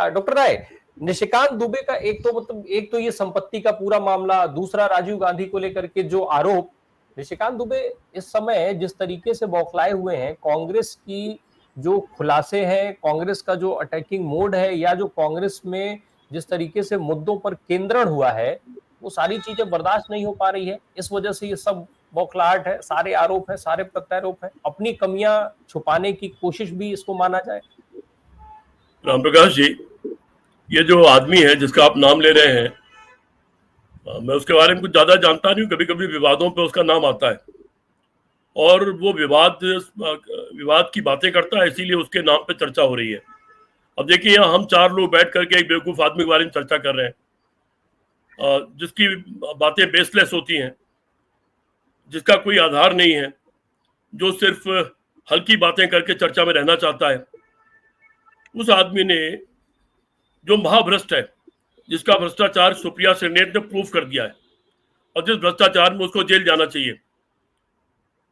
Doctor राय, निशिकांत दुबे का एक तो ये संपत्ति का पूरा मामला, दूसरा राजीव गांधी को लेकर के जो आरोप। निशिकांत दुबे इस समय जिस तरीके से बौखलाए हुए हैं, कांग्रेस की जो खुलासे हैं, कांग्रेस का जो अटैकिंग मोड है, या जो कांग्रेस में जिस तरीके से मुद्दों पर केंद्रण हुआ है, वो सारी चीजें बर्दाश्त नहीं हो पा रही है। इस वजह से ये सब बौखलाहट है, सारे आरोप है, सारे प्रत्यारोप है, अपनी कमियां छुपाने की कोशिश भी इसको माना जाए। राम प्रकाश जी, ये जो आदमी है जिसका आप नाम ले रहे हैं, मैं उसके बारे में कुछ ज्यादा जानता नहीं हूँ। कभी कभी विवादों पे उसका नाम आता है और वो विवाद की बातें करता है, इसीलिए उसके नाम पे चर्चा हो रही है। अब देखिए, यहाँ हम चार लोग बैठ करके एक बेवकूफ आदमी के बारे में चर्चा कर रहे हैं, जिसकी बातें बेसलेस होती हैं, जिसका कोई आधार नहीं है, जो सिर्फ हल्की बातें करके चर्चा में रहना चाहता है। उस आदमी ने, जो महाभ्रष्ट है, जिसका भ्रष्टाचार सुप्रिया सेनेट ने प्रूफ कर दिया है, और जिस भ्रष्टाचार में उसको जेल जाना चाहिए,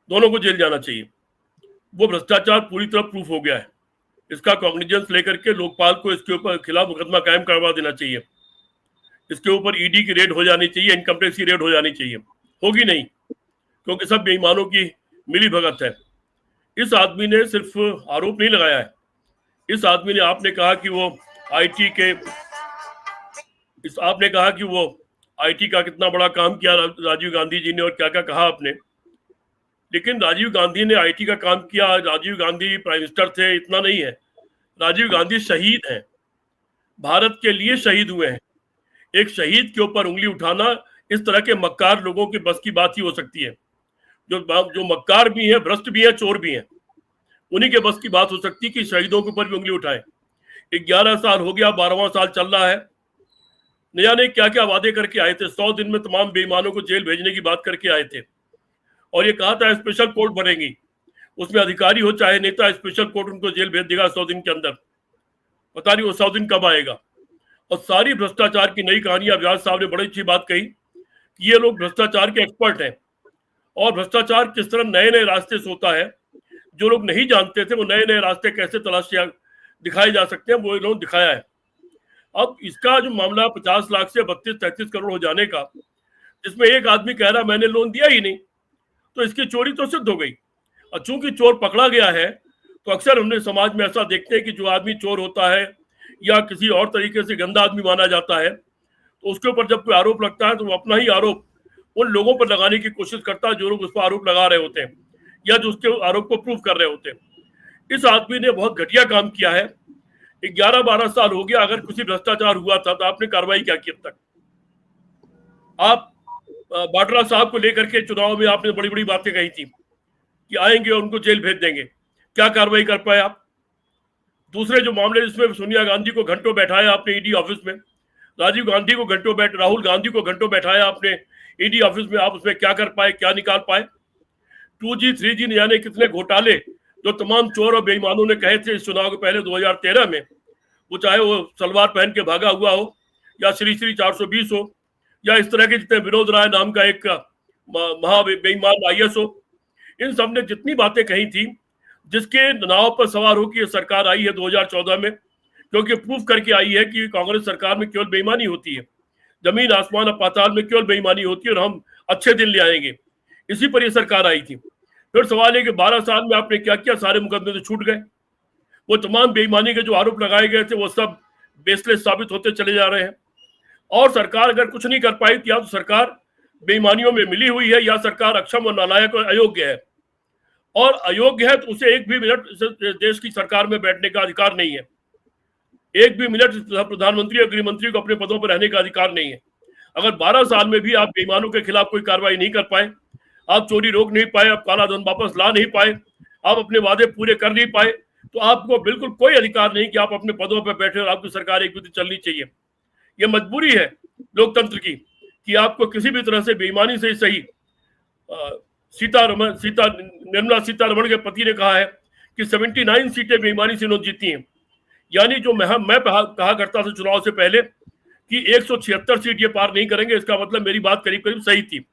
दोनों को जेल जाना चाहिए, वो भ्रष्टाचार पूरी तरह प्रूफ हो गया है। इसका कॉग्निजेंस लेकर के लोकपाल को इसके ऊपर खिलाफ मुकदमा कायम करवा देना चाहिए। इसके ऊपर ईडी की रेड हो जानी चाहिए, इनकम टैक्स की रेड हो जानी चाहिए। होगी नहीं, क्योंकि सब बेईमानों की मिली भगत है। इस आदमी ने सिर्फ आरोप नहीं लगाया है, इस आदमी ने, आपने कहा कि वो आईटी के, आपने कहा कि वो आईटी का कितना बड़ा काम किया राजीव गांधी जी ने, और क्या क्या कहा आपने। लेकिन राजीव गांधी ने आईटी का काम किया, राजीव गांधी प्राइम मिनिस्टर थे, इतना नहीं है। राजीव गांधी शहीद हैं, भारत के लिए शहीद हुए हैं। एक शहीद के ऊपर उंगली उठाना इस तरह के मक्कार लोगों की बस की बात ही हो सकती है। जो मक्कार भी हैं, भ्रष्ट भी हैं, चोर भी हैं, उन्हीं के बस की बात हो सकती है कि शहीदों के ऊपर भी उंगली उठाएं। 11 साल हो गया, 12वां साल चल रहा है, न जाने क्या क्या वादे करके आए थे। 100 दिन में तमाम बेईमानों को जेल भेजने की बात करके आए थे, और ये कहा था स्पेशल कोर्ट बनेगी, उसमें अधिकारी हो चाहे नेता, स्पेशल कोर्ट उनको जेल भेज देगा 100 दिन के अंदर। पता नहीं वो 100 दिन कब आएगा। और सारी भ्रष्टाचार की नई कहानी, व्यास साहब ने बड़ी अच्छी बात कही कि ये लोग भ्रष्टाचार के एक्सपर्ट हैं, और भ्रष्टाचार किस तरह नए नए रास्ते से होता है, जो लोग नहीं जानते थे वो नए नए रास्ते कैसे तलाश दिखाए जा सकते हैं, वो इन्होंने दिखाया है। अब इसका जो मामला 50 लाख से 32-33 करोड़ हो जाने का, जिसमें एक आदमी कह रहा मैंने लोन दिया ही नहीं, तो इसकी चोरी तो सिद्ध हो गई। और चूंकि चोर पकड़ा गया है, तो अक्सर हमने समाज में ऐसा देखते हैं कि जो आदमी चोर होता है या किसी और तरीके से गंदा आदमी माना जाता है, तो उसके ऊपर जब कोई आरोप लगता है तो वो अपना ही आरोप उन लोगों पर लगाने की कोशिश करता है जो लोग उस पर आरोप लगा रहे होते हैं या जो उसके आरोप को प्रूव कर रहे होते हैं। इस आदमी ने बहुत घटिया काम किया है। 11-12 साल हो गया, अगर किसी भ्रष्टाचार हुआ था तो आपने कार्रवाई क्या की अब तक? आप बाटला साहब को लेकर के चुनाव में आपने बड़ी बड़ी बातें कही थी कि आएंगे और उनको जेल भेज देंगे, क्या कार्रवाई कर पाए आप? दूसरे जो मामले जिसमें सोनिया गांधी को घंटों बैठाया आपने ईडी ऑफिस में, राजीव गांधी को घंटों राहुल गांधी को घंटों बैठाया आपने ईडी ऑफिस में, आप उसमें क्या कर पाए, क्या निकाल पाए? 2G 3G न जाने कितने घोटाले जो तमाम चोर और बेईमानों ने कहे थे इस चुनाव के पहले 2013 में, वो चाहे वो सलवार पहन के भागा हुआ हो, या श्री श्री 420 हो, या इस तरह के जितने विनोद राय नाम का एक महा बेईमान IAS हो, इन सब ने जितनी बातें कही थी, जिसके नाव पर सवार हो कि सरकार आई है 2014 में, क्योंकि प्रूफ करके आई है कि कांग्रेस सरकार में केवल बेईमानी होती है, जमीन आसमान और पाताल में केवल बेईमानी होती है, और हम अच्छे दिन ले आएंगे। इसी पर यह सरकार आई थी। फिर सवाल है कि 12 साल में आपने क्या किया? सारे मुकदमे तो छूट गए। वो तमाम बेईमानी के जो आरोप लगाए गए थे वो सब बेसलेस साबित होते चले जा रहे हैं। और सरकार अगर कुछ नहीं कर पाई तो या तो सरकार बेईमानियों में मिली हुई है, या सरकार अक्षम और नालायक और अयोग्य है। और अयोग्य है तो उसे एक भी मिनट देश की सरकार में बैठने का अधिकार नहीं है। एक भी मिनट प्रधानमंत्री और गृह मंत्री को अपने पदों पर रहने का अधिकार नहीं है। अगर 12 साल में भी आप बेईमानों के खिलाफ कोई कार्रवाई नहीं कर पाए, आप चोरी रोक नहीं पाए, आप काला धन वापस ला नहीं पाए, आप अपने वादे पूरे कर नहीं पाए, तो आपको बिल्कुल कोई अधिकार नहीं कि आप अपने पदों पर बैठे और आपकी सरकार एक विधि चलनी चाहिए। ये मजबूरी है लोकतंत्र की कि आपको किसी भी तरह से बेईमानी से ही सही। निर्मला सीतारमण के पति ने कहा है कि 79 सीटें बेईमानी से उन्होंने जीती हैं। यानी जो मैं कहा करता था चुनाव से पहले कि 176 सीट ये पार नहीं करेंगे, इसका मतलब मेरी बात करीब करीब सही थी।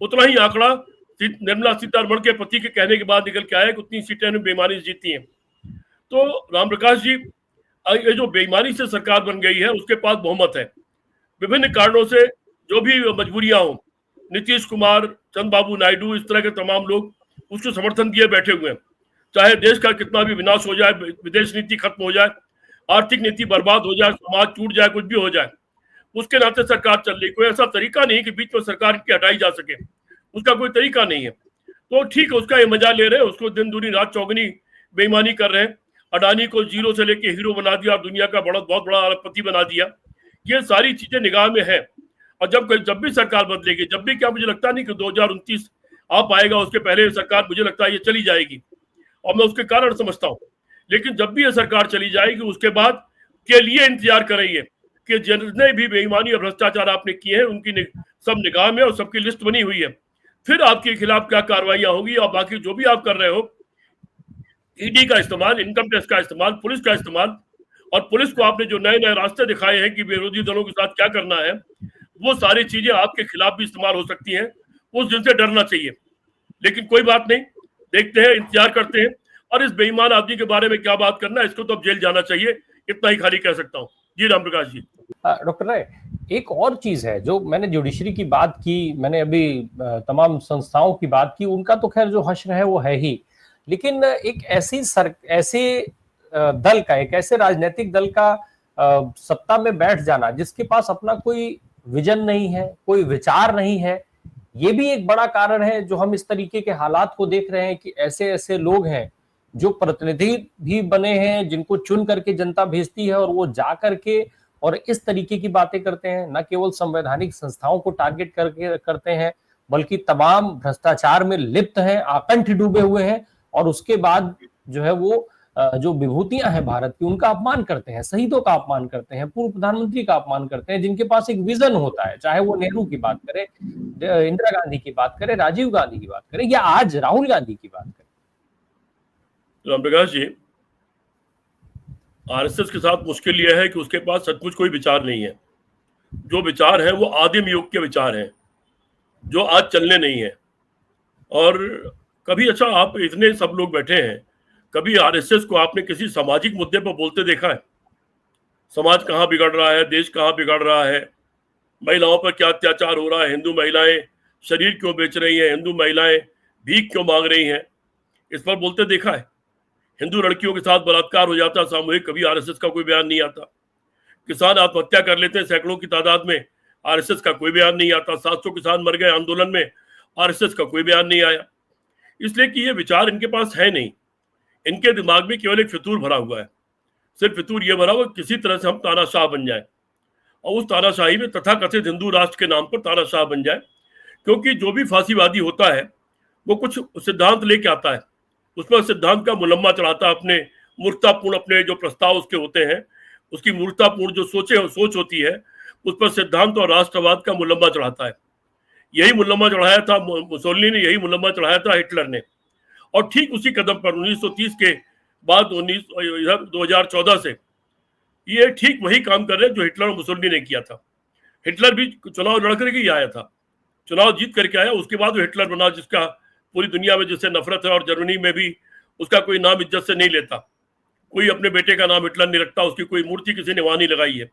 उतना ही आंकड़ा निर्मला सीतारमण के पति के कहने के बाद निकल के आया कि उतनी सीटें बेईमानी से जीती हैं। तो राम प्रकाश जी, ये जो बेईमानी से सरकार बन गई है उसके पास बहुमत है, विभिन्न कारणों से जो भी मजबूरियां हो, नीतीश कुमार, चंद्रबाबू नायडू, इस तरह के तमाम लोग उसको समर्थन दिए बैठे हुए हैं। चाहे देश का कितना भी विनाश हो जाए, विदेश नीति खत्म हो जाए, आर्थिक नीति बर्बाद हो जाए, समाज टूट जाए, कुछ भी हो जाए, उसके नाते सरकार चल रही। कोई ऐसा तरीका नहीं कि बीच में सरकार की हटाई जा सके, उसका कोई तरीका नहीं है। तो ठीक है, उसका ये मजा ले रहे हैं, उसको दिन दूनी रात चौगनी बेईमानी कर रहे हैं। अडानी को जीरो से लेके हीरो बना दिया और दुनिया का बहुत बड़ा अरबपति बना दिया। ये सारी चीजें निगाह में है। और जब भी सरकार बदलेगी, जब भी, क्या मुझे लगता नहीं कि 2029 आ पाएगा, उसके पहले सरकार मुझे लगता है ये चली जाएगी, और मैं उसके कारण समझता हूँ। लेकिन जब भी ये सरकार चली जाएगी, उसके बाद के लिए इंतजार कर रही है कि जितने भी बेईमानी और भ्रष्टाचार आपने किए हैं उनकी सब निगाह में और सबकी लिस्ट बनी हुई है। फिर आपके खिलाफ क्या कार्रवाइयां होगी, और बाकी जो भी आप कर रहे हो, ईडी का इस्तेमाल, इनकम टैक्स का इस्तेमाल, पुलिस का इस्तेमाल, और पुलिस को आपने जो नए नए रास्ते दिखाए हैं कि विरोधी दलों के साथ क्या करना है, वो सारी चीजें आपके खिलाफ भी इस्तेमाल हो सकती हैं। उस दिन से डरना चाहिए। लेकिन कोई बात नहीं, देखते हैं, इंतजार करते हैं। और इस बेईमान आदमी के बारे में क्या बात करना है, इसको तो अब जेल जाना चाहिए, इतना ही खाली कह सकता हूँ। जी राम प्रकाश जी। डॉक्टर राय, एक और चीज है जो मैंने जुडिशरी की बात की, मैंने अभी तमाम संस्थाओं की बात की, उनका तो खैर जो हश्र है वो है ही, लेकिन एक ऐसे दल का, एक ऐसे राजनीतिक दल का सत्ता में बैठ जाना जिसके पास अपना कोई विजन नहीं है, कोई विचार नहीं है, ये भी एक बड़ा कारण है जो हम इस तरीके के हालात को देख रहे हैं कि ऐसे ऐसे लोग हैं जो प्रतिनिधि भी बने हैं, जिनको चुन करके जनता भेजती है, और वो जा करके और इस तरीके की बातें करते हैं। न केवल संवैधानिक संस्थाओं को टारगेट करके करते हैं, बल्कि तमाम भ्रष्टाचार में लिप्त हैं, आकंठ डूबे हुए हैं, और उसके बाद जो है वो जो विभूतियां हैं भारत की, उनका अपमान करते हैं, शहीदों का अपमान करते हैं, पूर्व प्रधानमंत्री का अपमान करते हैं, जिनके पास एक विजन होता है, चाहे वो नेहरू की बात करें, इंदिरा गांधी की बात करें, राजीव गांधी की बात करें, या आज राहुल गांधी की बात करें। राम प्रकाश जी, आरएसएस के साथ मुश्किल यह है कि उसके पास सचमुच कोई विचार नहीं है। जो विचार है वो आदिम युग के विचार हैं, जो आज चलने नहीं है। और कभी, अच्छा, आप इतने सब लोग बैठे हैं, कभी आरएसएस को आपने किसी सामाजिक मुद्दे पर बोलते देखा है? समाज कहाँ बिगड़ रहा है, देश कहाँ बिगड़ रहा है, महिलाओं पर क्या अत्याचार हो रहा है, हिंदू महिलाएं शरीर क्यों बेच रही हैं, हिंदू महिलाएं भीख क्यों मांग रही हैं, इस पर बोलते देखा है? हिंदू लड़कियों के साथ बलात्कार हो जाता सामूहिक, कभी आरएसएस का कोई बयान नहीं आता। किसान आत्महत्या कर लेते हैं सैकड़ों की तादाद में, आरएसएस का कोई बयान नहीं आता। 700 किसान मर गए आंदोलन में, आरएसएस का कोई बयान नहीं आया। इसलिए कि ये विचार इनके पास है नहीं। इनके दिमाग में केवल एक फितूर भरा हुआ है। सिर्फ फितूर ये भरा हुआ, किसी तरह से हम तानाशाह बन जाए, और उस तानाशाही में तथाकथित हिंदू राष्ट्र के नाम पर तानाशाह बन जाए। क्योंकि जो भी फांसीवादी होता है वो कुछ सिद्धांत लेके आता है, उसमें सिद्धांत का मुलम्मा चढ़ाता है, अपने मूर्खतापूर्ण अपने जो प्रस्ताव उसके होते हैं, उसकी मूर्खतापूर्ण जो सोच होती है, उस पर सिद्धांत और राष्ट्रवाद का मुलम्मा चढ़ाता है। यही मुलम्मा चढ़ाया था मुसोलिनी ने, यही मुलम्मा चढ़ाया था हिटलर ने। और ठीक उसी कदम पर 1930 के बाद 2014 से ये ठीक वही काम कर रहे हैं जो हिटलर और मुसोलिनी ने किया था। हिटलर भी चुनाव लड़ करके ही आया था, चुनाव जीत करके आया, उसके बाद वो हिटलर बना जिसका पूरी दुनिया में जिससे नफरत है, और जर्मनी में भी उसका कोई नाम इज्जत से नहीं लेता। कोई अपने बेटे का नाम हिटलर नहीं रखता, उसकी कोई मूर्ति किसी ने वहां नहीं लगाई है।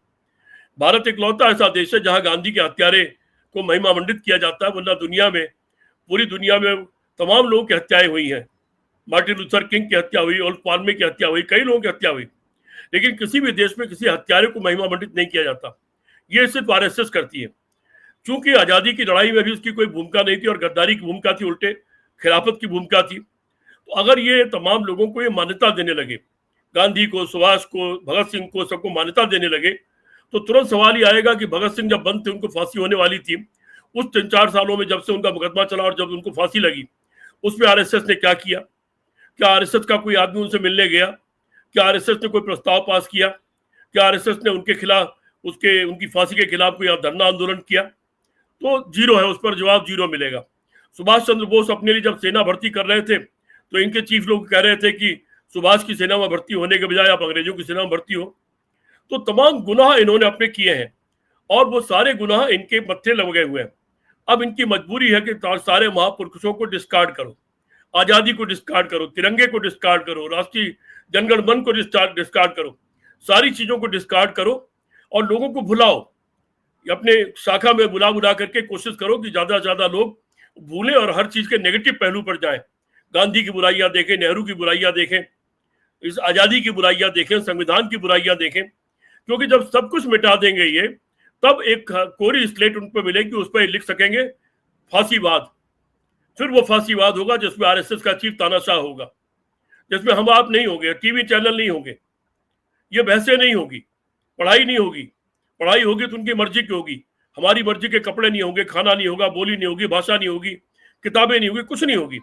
भारत इकलौता ऐसा देश है जहां गांधी के हत्यारे को महिमा मंडित किया जाता है, वरना दुनिया में, पूरी दुनिया में तमाम लोगों की हत्याएं हुई हैं। मार्टिन लूथर किंग की हत्या हुई, ओल्फ पाल्मे की हत्या हुई, कई लोगों की हत्या हुई, लेकिन किसी भी देश में किसी हत्यारे को महिमा मंडित नहीं किया जाता। ये सिर्फ आरएसएस करती है। चूंकि आजादी की लड़ाई में भी उसकी कोई भूमिका नहीं थी, और गद्दारी की भूमिका थी, उल्टे खिलाफत की भूमिका थी। तो अगर ये तमाम लोगों को ये मान्यता देने लगे, गांधी को, सुभाष को, भगत सिंह को, सबको मान्यता देने लगे, तो तुरंत सवाल ही आएगा कि भगत सिंह जब बंद थे, उनको फांसी होने वाली थी, उस 3-4 सालों में जब से उनका मुकदमा चला और जब उनको फांसी लगी, उसमें आरएसएस ने क्या किया? क्या आरएसएस का कोई आदमी उनसे मिलने गया? क्या आरएसएस ने कोई प्रस्ताव पास किया? क्या आरएसएस ने उनके खिलाफ, उनकी फांसी के खिलाफ कोई धरना आंदोलन किया? तो जीरो है, उस पर जवाब जीरो मिलेगा। सुभाष चंद्र बोस अपने लिए जब सेना भर्ती कर रहे थे, तो इनके चीफ लोग कह रहे थे कि सुभाष की सेना में भर्ती होने के बजाय आप अंग्रेजों की सेना में भर्ती हो। तो तमाम गुनाह इन्होंने अपने किए हैं, और वो सारे गुनाह इनके मत्थे लगे हुए हैं। अब इनकी मजबूरी है कि सारे महापुरुषों को डिस्कार्ड करो, आजादी को डिस्कार्ड करो, तिरंगे को डिस्कार्ड करो, राष्ट्रीय जनगण मन को डिस्कार्ड करो, सारी चीजों को डिस्कार्ड करो और लोगों को भुलाओ। अपने शाखा में बुला बुला करके कोशिश करो कि ज्यादा से ज्यादा लोग भूलें और हर चीज के नेगेटिव पहलू पर जाएं। गांधी की बुराइयां देखें, नेहरू की बुराइयां देखें, इस आजादी की बुराइयां देखें, संविधान की बुराइयां देखें, क्योंकि जब सब कुछ मिटा देंगे ये, तब एक कोरी स्लेट उन पर मिलेगी, उस पर लिख सकेंगे फांसीवाद। फिर वो फांसीवाद होगा जिसमें आरएसएस का चीफ तानाशाह होगा, जिसमें हम आप नहीं होंगे, टीवी चैनल नहीं होंगे, ये बहसें नहीं होगी, पढ़ाई नहीं होगी। पढ़ाई होगी तो उनकी मर्जी की होगी, हमारी मर्जी के कपड़े नहीं होंगे, खाना नहीं होगा, बोली नहीं होगी, भाषा नहीं होगी, किताबें नहीं होगी, कुछ नहीं होगी।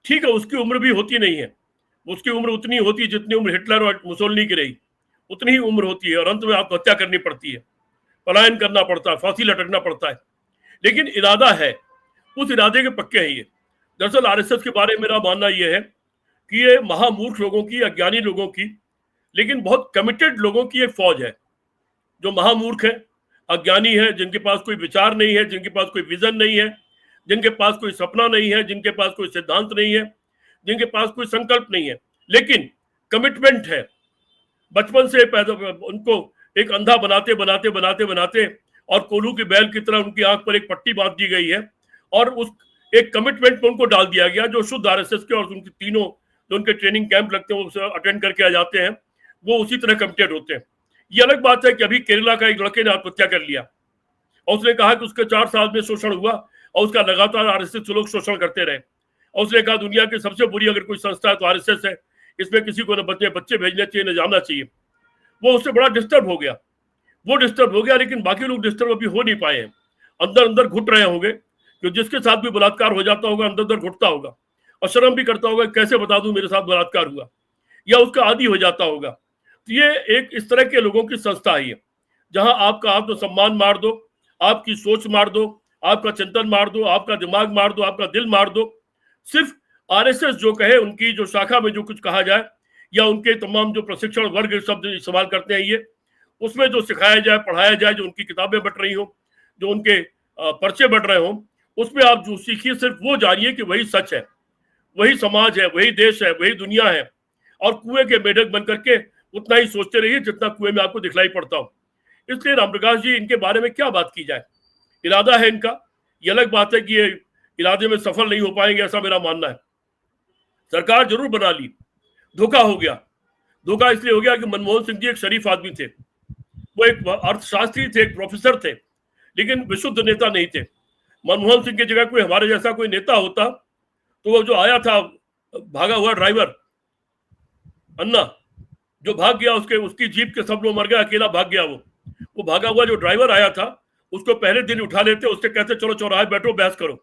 ठीक है, उसकी उम्र भी होती नहीं है, उसकी उम्र उतनी होती है जितनी उम्र हिटलर और मुसोलिनी की रही, उतनी ही उम्र होती है, और अंत में आपको हत्या करनी पड़ती है, पलायन करना पड़ता है, फांसी लटकना पड़ता है। लेकिन इरादा है, उस इरादे के पक्के हैं ये। दरअसल आरएसएस के बारे में मेरा मानना यह है कि ये महामूर्ख लोगों की, अज्ञानी लोगों की, लेकिन बहुत कमिटेड लोगों की एक फौज है, जो महामूर्ख है, अज्ञानी है, जिनके पास कोई विचार नहीं है, जिनके पास कोई विजन नहीं है, जिनके पास कोई सपना नहीं है, जिनके पास कोई सिद्धांत नहीं है, जिनके पास कोई संकल्प नहीं है, लेकिन कमिटमेंट है। बचपन से पैदा उनको एक अंधा बनाते बनाते बनाते बनाते और कोल्हू की बैल की तरह उनकी आंख पर एक पट्टी बांध दी गई है, और उस एक कमिटमेंट में उनको डाल दिया गया, जो शुद्ध आरएसएस के और उनके तीनों जो उनके ट्रेनिंग कैंप लगते हैं वो अटेंड करके आ जाते हैं, वो उसी तरह कमिटेड होते हैं। ये अलग बात है कि अभी केरला का एक लड़के ने आत्महत्या कर लिया और उसने कहा कि उसके 4 साल में शोषण हुआ और उसका लगातार आरएसएस लोग शोषण करते रहे, और उसने कहा दुनिया की सबसे बुरी अगर कोई संस्था है तो आरएसएस है, इसमें किसी को न बच्चे भेजने चाहिए, न जाना चाहिए। वो उससे बड़ा डिस्टर्ब हो गया, वो डिस्टर्ब हो गया, लेकिन बाकी लोग डिस्टर्ब अभी हो नहीं पाए हैं, अंदर अंदर घुट रहे होंगे, कि जिसके साथ भी बलात्कार हो जाता होगा अंदर अंदर घुटता होगा और शर्म भी करता होगा, कैसे बता दूं मेरे साथ बलात्कार हुआ, या उसका आदी हो जाता होगा। तो ये एक इस तरह के लोगों की संस्था है, जहां आपका आत्मसम्मान मार दो, आपकी सोच मार दो, आपका चिंतन मार दो, आपका दिमाग मार दो, आपका दिल मार दो। सिर्फ आरएसएस जो कहे, उनकी जो शाखा में जो कुछ कहा जाए, या उनके तमाम जो प्रशिक्षण वर्ग शब्द इस्तेमाल करते हैं ये, उसमें जो सिखाया जाए, पढ़ाया जाए, जो उनकी किताबें बट रही हो, जो उनके पर्चे बट रहे हो, उसमें आप जो सीखिए सिर्फ वो जानिए कि वही सच है, वही समाज है, वही देश है, वही दुनिया है, और कुएं के मेढक बन करके उतना ही सोचते रहिए जितना कुएं में आपको दिखलाई पड़ता हो। इसलिए रामप्रकाश जी, इनके बारे में क्या बात की जाए, इरादा है इनका, ये अलग बात है कि ये इरादे में सफल नहीं हो पाएंगे, ऐसा मेरा मानना है। सरकार जरूर बना ली, धोखा हो गया। धोखा इसलिए हो गया कि मनमोहन सिंह जी एक शरीफ आदमी थे, वो एक अर्थशास्त्री थे, एक प्रोफेसर थे, लेकिन विशुद्ध नेता नहीं थे। मनमोहन सिंह की जगह कोई हमारे जैसा कोई नेता होता तो वो जो आया था भागा हुआ ड्राइवर अन्ना, जो भाग गया, उसकी जीप के सब लोग मर गए, अकेला भाग गया, वो भागा हुआ जो ड्राइवर आया था, उसको पहले दिन उठा लेते, उससे कहते चलो चौराहे बैठो, बहस करो,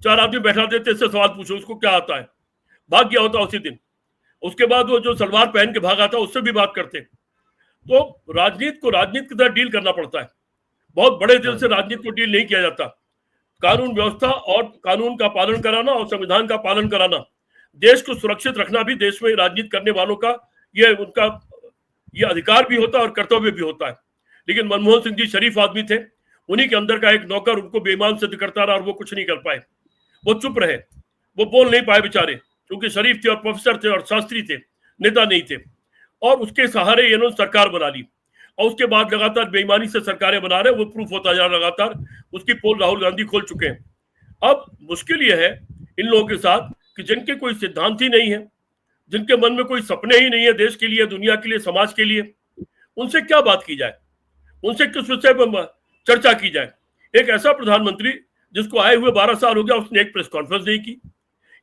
4 आदमी बैठा देते, इससे सवाल पूछो, उसको क्या आता है, भाग गया होता उसी दिन। उसके बाद वो जो सलवार पहन के भागा था, उससे भी बात करते। तो राजनीति को राजनीति की तरह डील करना पड़ता है, बहुत बड़े दिल से राजनीति को डील नहीं किया जाता। कानून व्यवस्था और कानून का पालन कराना और संविधान का पालन कराना, देश को सुरक्षित रखना भी देश में राजनीति करने वालों का उनका ये अधिकार भी होता है और कर्तव्य भी होता है। लेकिन मनमोहन सिंह जी शरीफ आदमी थे, उन्हीं के अंदर का एक नौकर उनको बेईमान सिद्ध करता रहा और वो कुछ नहीं कर पाए, वो चुप रहे, वो बोल नहीं पाए बेचारे, क्योंकि शरीफ थे और प्रोफेसर थे और शास्त्री थे, नेता नहीं थे। और उसके सहारे इन्होंने सरकार बना ली, और उसके बाद लगातार बेईमानी से सरकारें बना रहे, वो प्रूफ होता जा रहा लगातार, उसकी पोल राहुल गांधी खोल चुके हैं। अब मुश्किल यह है इन लोगों के साथ कि जिनके कोई सिद्धांत ही नहीं है, जिनके मन में कोई सपने ही नहीं है देश के लिए, दुनिया के लिए, समाज के लिए, उनसे क्या बात की जाए, उनसे किस विषय पर चर्चा की जाए। एक ऐसा प्रधानमंत्री जिसको आए हुए 12 साल हो गया, उसने एक प्रेस कॉन्फ्रेंस नहीं की,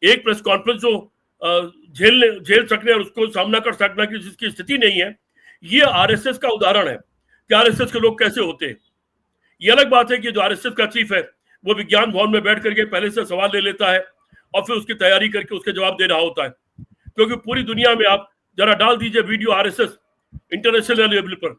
एक प्रेस कॉन्फ्रेंस जो झेल सकने और उसको सामना कर सकना की जिसकी स्थिति नहीं है। ये आरएसएस का उदाहरण है कि आरएसएस के लोग कैसे होते हैं। ये अलग बात है कि जो आरएसएस का चीफ है वो विज्ञान भवन में बैठ करके पहले से सवाल ले लेता है और फिर उसकी तैयारी करके उसके जवाब दे रहा होता है, क्योंकि पूरी दुनिया में आप जरा डाल दीजिए वीडियो आरएसएस इंटरनेशनल लेवल पर,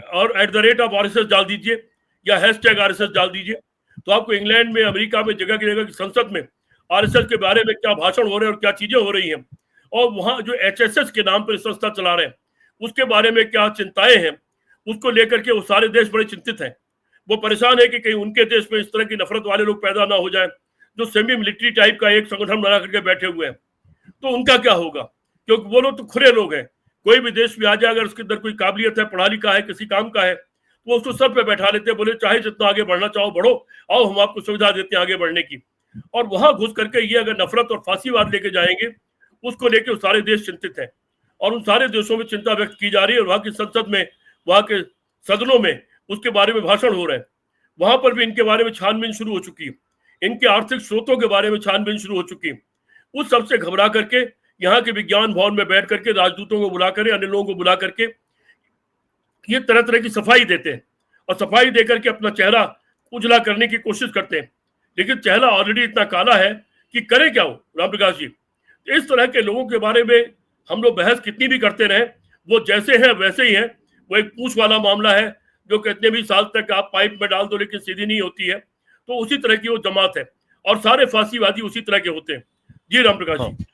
और @of आरएसएस डाल दीजिए या #आरएसएस डाल दीजिए, तो आपको इंग्लैंड में, अमेरिका में, जगह की जगह की संसद में आरएसएस के बारे में क्या भाषण हो रहे हैं और क्या चीजें हो रही हैं, और वहां जो एचएसएस के नाम पर संस्था चला रहे हैं उसके बारे में क्या चिंताएं हैं, उसको लेकर के वो सारे देश बड़े चिंतित हैं। वो परेशान है कि कहीं उनके देश में इस तरह की नफरत वाले लोग पैदा ना हो जाए, जो सेमी मिलिट्री टाइप का एक संगठन बना करके बैठे हुए हैं। तो उनका क्या होगा, क्योंकि वो लोग तो खुले लोग हैं, कोई भी देश में आ जाए, अगर उसके अंदर कोई काबिलियत है, पढ़ा लिखा है, किसी काम का है, तो वो उसको सर पे बैठा लेते हैं, बोले चाहे जितना आगे बढ़ना चाहो बढ़ो, आओ हम आपको सुविधा देते हैं आगे बढ़ने की। और वहां घुस करके ये अगर नफरत और फांसीवाद लेके जाएंगे, उसको लेके सारे देश चिंतित हैं और उन सारे देशों में चिंता व्यक्त की जा रही है। और वहां की संसद में, वहां के सदनों में उसके बारे में भाषण हो रहे हैं। वहां पर भी इनके बारे में छानबीन शुरू हो चुकी है, इनके आर्थिक स्रोतों के बारे में छानबीन शुरू हो चुकी है। उस सबसे घबरा करके यहाँ के विज्ञान भवन में बैठ करके राजदूतों को बुला कर, अन्य लोगों को बुला करके ये तरह तरह की सफाई देते हैं और सफाई देकर के अपना चेहरा उजला करने की कोशिश करते हैं। लेकिन चेहरा ऑलरेडी इतना काला है कि करे क्या हो रामप्रकाश जी। इस तरह के लोगों के बारे में हम लोग बहस कितनी भी करते रहे, वो जैसे हैं वैसे ही हैं। वो एक पूछ वाला मामला है जो कितने भी साल तक आप पाइप में डाल दो लेकिन सीधी नहीं होती है, तो उसी तरह की वो जमात है और सारे फांसीवादी उसी तरह के होते हैं। जी रामप्रकाश जी।